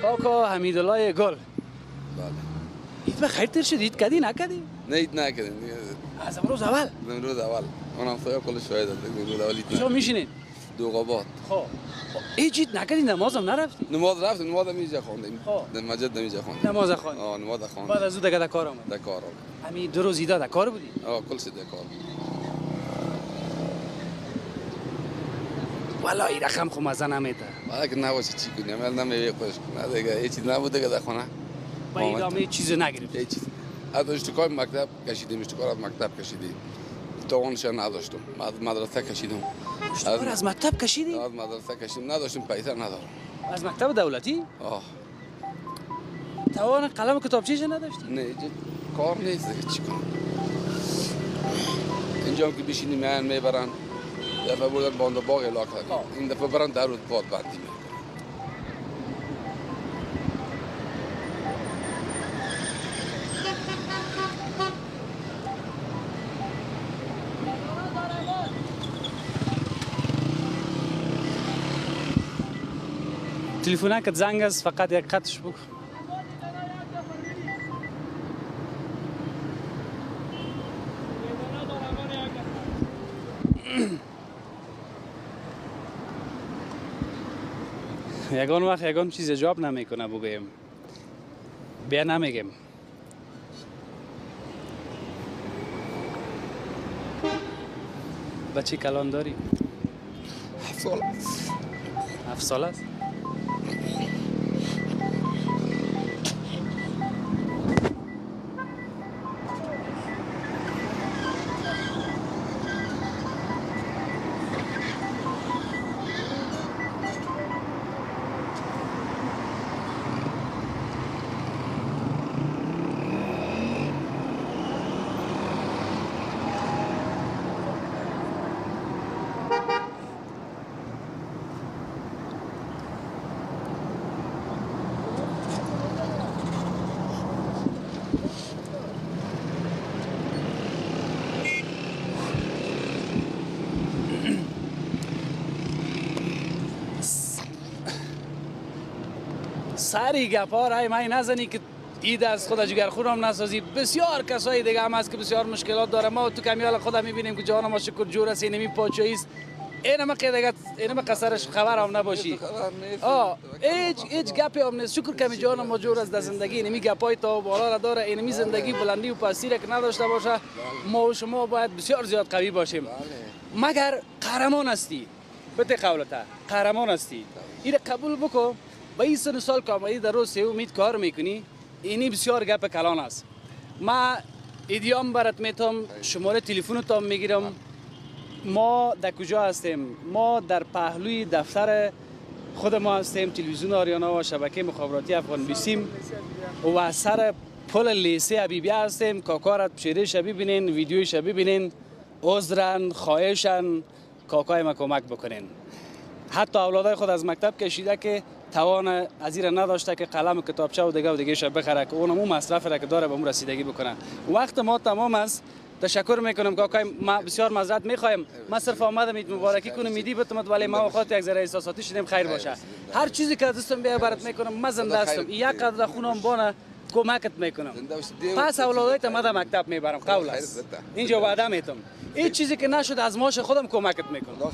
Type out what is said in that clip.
کاکا حمیدالله گل. بله. عید به خیر تیر شد. عید کردی نکردی؟ نه اید نکردیم. از امروز اول. امروز اول. اونم خدا کلش شاهد است. امروز اول اید. کجا میشینین؟ دوغابات. خب. هیچ عید نکردی نمازم نرفتی؟ نماز رفتیم نماز میجا خواندیم. خب. در مسجد میجا خواندیم. نماز خواندی. نماز خواندیم. بعد از اون دیگه در کار آمد. در کار. همین 2 روز ایدا در کار بودی؟ کل سه در کار. والا این رقم خو مزه نمیده. بعد که نباشه چی کنیم؟ عمل نمیوی خوش کنه. دیگه هیچ چیز نبوده که در خانه. با ایدامه چیز نگرفت. هیچ چیز. از اشتکار مکتب کشیدیم، اشتکار از مکتب کشیدیم. توانش نداشتم. مدرسه کشیدم. اشتکار از مکتب کشیدی؟ از مدرسه کشیدم. نداشتم پیسه ندارم. از مکتب دولتی؟ توان قلم و کتابچه‌ش نداشتی؟ نه کار نیست دیگه چی کنم. اینجا که بشینیم میبرن. دفعه بودن باند باغ علاقه. این دفعه برن در روز باد بندی میکنن. تلفنک زنگ است فقط یک قطعش بکن. یگان وقت یگان چیز جواب نمیکنه بگویم بیا نمیگم. بچه کلان داری؟ 7 سال. 7 سال است؟ سری گپا رای مای نزنی که اید از خود جگرخونم نسازی. بسیار کسای دیگه هم هست که بسیار مشکلات داره. ما تو کمیال خودم میبینیم که جان ما شکر جور است. اینمی پاچایی است. اینم که اینم قصرش خبر هم نباشی. هیچ گپی هم نیست. شکر کمی جان ما جور است در زندگی. اینمی گپای تا بالا را داره. اینمی زندگی بلندی و پستیره که نداشته باشه. ما و شما باید بسیار زیاد قوی باشیم. مگر قهرمان هستی. بده قولته قهرمان هستی. این قبول بکن. با این سن سال که آمدی در روز امید کار میکنی. اینی بسیار گپ کلان است. ما ایدیام برات میتونم شماره تلفنتام میگیرم. ما در کجا هستیم؟ ما در پهلوی دفتر خود ما هستیم. تلویزیون آریانا و شبکه مخابراتی افغان بیسیم و سر پل لیسه حبیبیه هستیم. کاکا شیرش ببینین، ویدیوش ببینین، عذرن، خواهشن کاکای ما کمک بکنین. حتی اولادای خود از مکتب کشیده که توان از این نداشته که قلم و کتابچه و دیگه شب بخره که اونم اون مصرف را که داره به اون رسیدگی بکنه. وقت ما تمام است. تشکر میکنم کاکای. ما بسیار معذرت میخوایم. ما صرف آمدم اید مبارکی کنم میدی بتمت ولی ما وقت یک ذره احساساتی شدیم. خیر باشه. هر چیزی که دستم بیا برات میکنم. ما زنده هستم. یک قدر خونم بانه کمکت میکنم. پس اولادایت ما در مکتب میبرم. قول است. اینجا وعده میتم. هیچ چیزی که نشد از ماش خودم کمکت میکنم.